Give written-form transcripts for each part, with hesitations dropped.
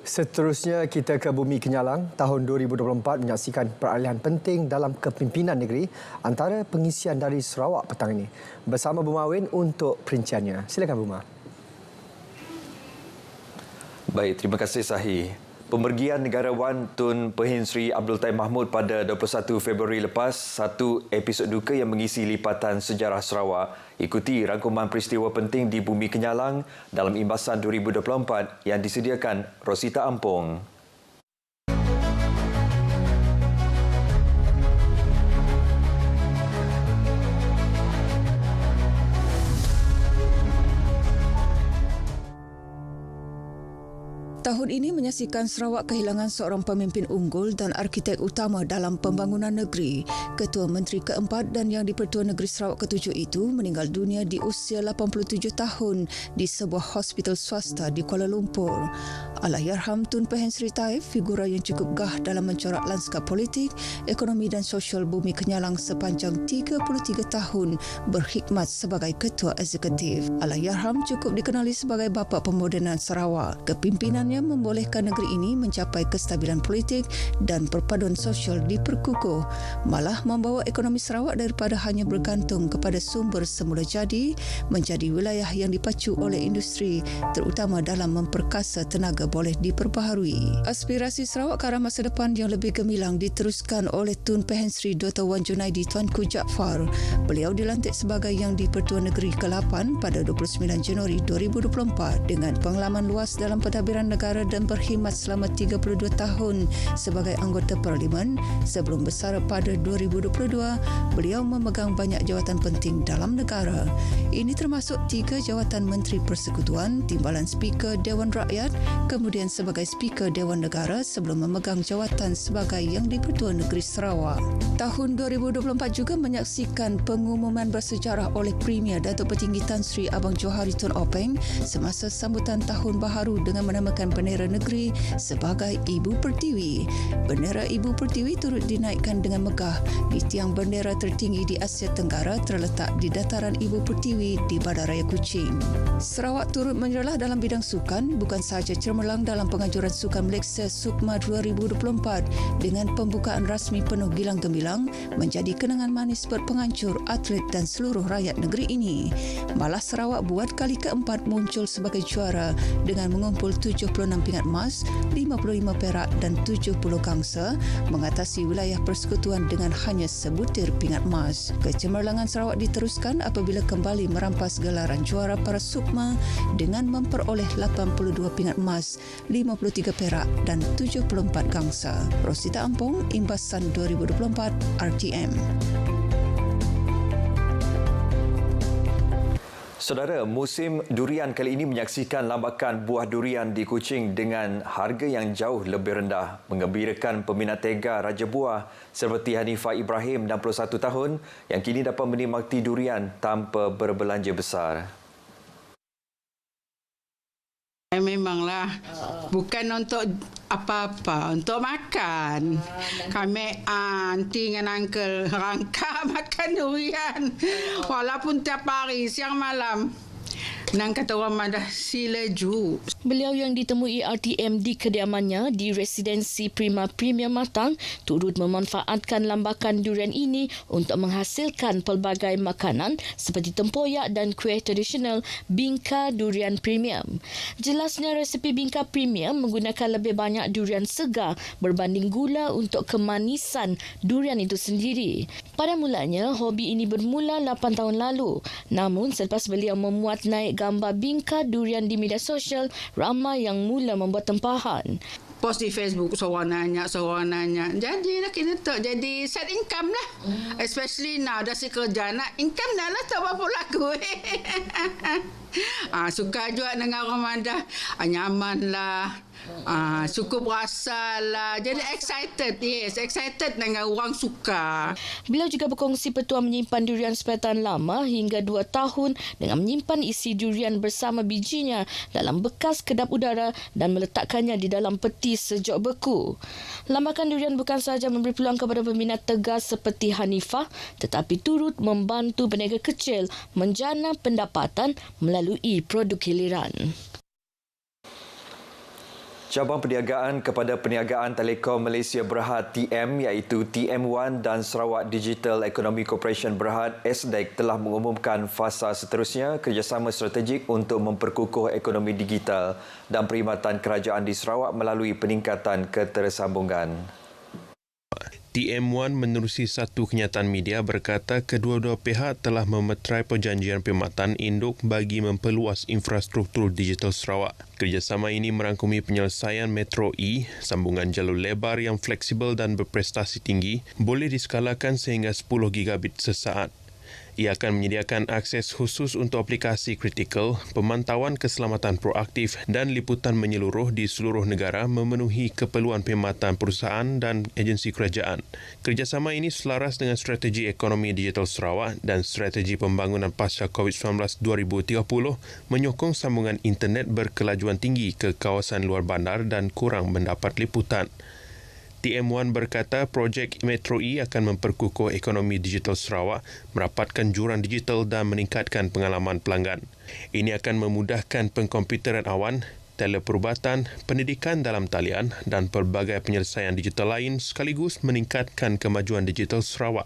Seterusnya kita ke Bumi Kenyalang. Tahun 2024 menyaksikan peralihan penting dalam kepimpinan negeri antara pengisian dari Sarawak petang ini. Bersama Buma Win untuk perinciannya. Silakan Buma. Baik, terima kasih Sahi. Pemergian negarawan Tun Pehin Sri Abdul Taib Mahmud pada 21 Februari lepas, satu episod duka yang mengisi lipatan sejarah Sarawak. Ikuti rangkuman peristiwa penting di Bumi Kenyalang dalam Imbasan 2024 yang disediakan Rosita Ampong. Tahun ini menyaksikan Sarawak kehilangan seorang pemimpin unggul dan arkitek utama dalam pembangunan negeri. Ketua Menteri keempat dan yang di-Pertua Negeri Sarawak ketujuh itu meninggal dunia di usia 87 tahun di sebuah hospital swasta di Kuala Lumpur. Allahyarham Tun Pehin Sri Taib, figura yang cukup gah dalam mencorak lanskap politik, ekonomi dan sosial Bumi Kenyalang sepanjang 33 tahun berkhidmat sebagai ketua eksekutif. Allahyarham cukup dikenali sebagai bapa pemodenan Sarawak. Kepimpinannya membolehkan negeri ini mencapai kestabilan politik dan perpaduan sosial diperkukuh, malah membawa ekonomi Sarawak daripada hanya bergantung kepada sumber semula jadi menjadi wilayah yang dipacu oleh industri, terutama dalam memperkasa tenaga boleh diperbaharui. Aspirasi Sarawak ke arah masa depan yang lebih gemilang diteruskan oleh Tun Pehin Sri Dr. Wan Junaidi Tuanku Jaafar. Beliau dilantik sebagai Yang di-Pertua Negeri ke-8 pada 29 Januari 2024 dengan pengalaman luas dalam pentadbiran negara dan berkhidmat selama 32 tahun sebagai anggota Parlimen. Sebelum bersara pada 2022, beliau memegang banyak jawatan penting dalam negara. Ini termasuk 3 jawatan Menteri Persekutuan, Timbalan Speaker Dewan Rakyat, kemudian sebagai Speaker Dewan Negara sebelum memegang jawatan sebagai Yang di-Pertua Negeri Sarawak. Tahun 2024 juga menyaksikan pengumuman bersejarah oleh Premier Datuk Petinggi Tan Sri Abang Johari Tun Openg semasa sambutan Tahun Baharu dengan menamakan bendera negeri sebagai Ibu Pertiwi. Bendera Ibu Pertiwi turut dinaikkan dengan megah di tiang bendera tertinggi di Asia Tenggara terletak di dataran Ibu Pertiwi di Bandaraya Kuching. Sarawak turut menyerlah dalam bidang sukan, bukan sahaja cermelang dalam penganjuran Sukan Malaysia Sukma 2024 dengan pembukaan rasmi penuh gilang gemilang menjadi kenangan manis buat pengancur, atlet dan seluruh rakyat negeri ini. Malah Sarawak buat kali keempat muncul sebagai juara dengan mengumpul 76 pingat emas, 55 perak dan 70 gangsa, mengatasi wilayah persekutuan dengan hanya sebutir pingat emas. Kecemerlangan Sarawak diteruskan apabila kembali merampas gelaran juara para Sukma dengan memperoleh 82 pingat emas, 53 perak dan 74 gangsa. Rosita Ampong, Imbasan 2024, RTM. Saudara, musim durian kali ini menyaksikan lambakan buah durian di Kuching dengan harga yang jauh lebih rendah, menggembirakan peminat tega Raja Buah seperti Hanifah Ibrahim, 61 tahun, yang kini dapat menikmati durian tanpa berbelanja besar. Memanglah bukan untuk apa-apa, untuk makan. Kami aunty dengan uncle rangka makan durian walaupun tiap hari siang malam. Nang kata orang madah silaju. Beliau yang ditemui RTM di kediamannya di Residensi Prima Premier Matang turut memanfaatkan lambakan durian ini untuk menghasilkan pelbagai makanan seperti tempoyak dan kuih tradisional Bingka Durian Premium. Jelasnya resepi Bingka Premium menggunakan lebih banyak durian segar berbanding gula untuk kemanisan durian itu sendiri. Pada mulanya, hobi ini bermula 8 tahun lalu. Namun selepas beliau memuat naik gambar Bingka durian di media sosial, ramai yang mula membuat tempahan. Post di Facebook, seorang nanya. Jadi lah kita tak jadi side income lah. Especially now, dah si kerja nak income dah lah, tak apa laku. Suka juga dengan orang madah. Nyaman lah. Cukup rasa lah. Jadi excited, yes. Excited dengan orang suka. Beliau juga berkongsi petua menyimpan durian sepetan lama hingga 2 tahun dengan menyimpan isi durian bersama bijinya dalam bekas kedap udara dan meletakkannya di dalam peti sejok beku. Lambakan durian bukan sahaja memberi peluang kepada peminat tegas seperti Hanifah, tetapi turut membantu peniaga kecil menjana pendapatan melalui produk hiliran. Cabang perniagaan kepada Perniagaan Telekom Malaysia Berhad TM iaitu TM1 dan Sarawak Digital Economy Corporation Berhad SDEC telah mengumumkan fasa seterusnya kerjasama strategik untuk memperkukuh ekonomi digital dan perkhidmatan kerajaan di Sarawak melalui peningkatan ketersambungan. TM1 menerusi satu kenyataan media berkata kedua-dua pihak telah memeterai perjanjian perkhidmatan induk bagi memperluas infrastruktur digital Sarawak. Kerjasama ini merangkumi penyelesaian Metro E, sambungan jalur lebar yang fleksibel dan berprestasi tinggi, boleh diskalakan sehingga 10 gigabit sesaat. Ia akan menyediakan akses khusus untuk aplikasi kritikal, pemantauan keselamatan proaktif dan liputan menyeluruh di seluruh negara memenuhi keperluan perkhidmatan perusahaan dan agensi kerajaan. Kerjasama ini selaras dengan strategi ekonomi digital Sarawak dan strategi pembangunan pasca COVID-19 2030 menyokong sambungan internet berkelajuan tinggi ke kawasan luar bandar dan kurang mendapat liputan. TM1 berkata projek Metro E akan memperkukuh ekonomi digital Sarawak, merapatkan jurang digital dan meningkatkan pengalaman pelanggan. Ini akan memudahkan pengkomputeran awan, teleperubatan, pendidikan dalam talian dan pelbagai penyelesaian digital lain sekaligus meningkatkan kemajuan digital Sarawak.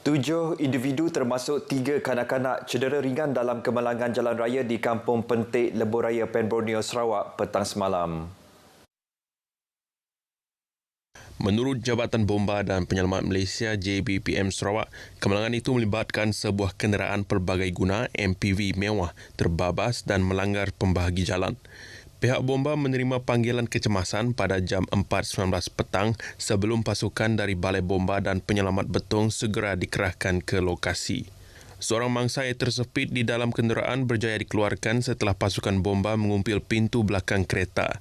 7 individu termasuk 3 kanak-kanak cedera ringan dalam kemalangan jalan raya di Kampung Pentik, Lebuh Raya, Pen Borneo, Sarawak petang semalam. Menurut Jabatan Bomba dan Penyelamat Malaysia JBPM Sarawak, kemalangan itu melibatkan sebuah kenderaan pelbagai guna MPV mewah terbabas dan melanggar pembahagi jalan. Pihak bomba menerima panggilan kecemasan pada jam 4.19 petang sebelum pasukan dari Balai Bomba dan Penyelamat Betong segera dikerahkan ke lokasi. Seorang mangsa yang tersepit di dalam kenderaan berjaya dikeluarkan setelah pasukan bomba mengumpil pintu belakang kereta.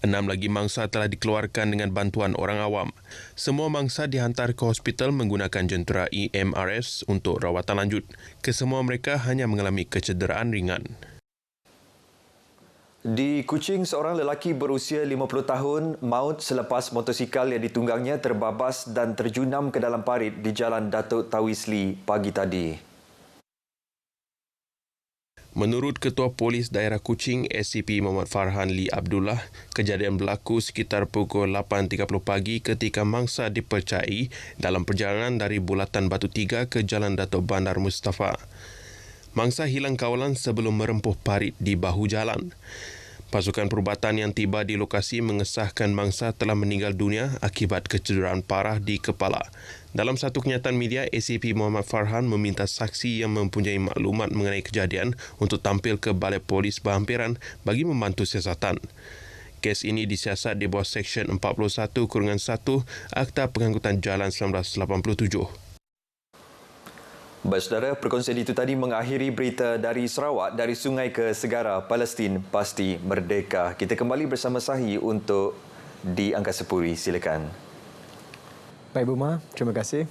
6 lagi mangsa telah dikeluarkan dengan bantuan orang awam. Semua mangsa dihantar ke hospital menggunakan jentera EMRS untuk rawatan lanjut. Kesemua mereka hanya mengalami kecederaan ringan. Di Kuching, seorang lelaki berusia 50 tahun maut selepas motosikal yang ditunggangnya terbabas dan terjunam ke dalam parit di Jalan Datuk Tawisli pagi tadi. Menurut Ketua Polis Daerah Kuching SCP Muhammad Farhan Lee Abdullah, kejadian berlaku sekitar pukul 8.30 pagi ketika mangsa dipercayai dalam perjalanan dari Bulatan Batu 3 ke Jalan Datuk Bandar Mustafa. Mangsa hilang kawalan sebelum merempuh parit di bahu jalan. Pasukan perubatan yang tiba di lokasi mengesahkan mangsa telah meninggal dunia akibat kecederaan parah di kepala. Dalam satu kenyataan media, ACP Muhammad Farhan meminta saksi yang mempunyai maklumat mengenai kejadian untuk tampil ke Balai Polis berhampiran bagi membantu siasatan. Kes ini disiasat di bawah Seksyen 41-1 Akta Pengangkutan Jalan 1987. Baik saudara, perkongsian itu tadi mengakhiri berita dari Sarawak, dari sungai ke segara, Palestin pasti merdeka. Kita kembali bersama Sahi untuk di Angkasa Puri. Silakan. Baik Buma, terima kasih.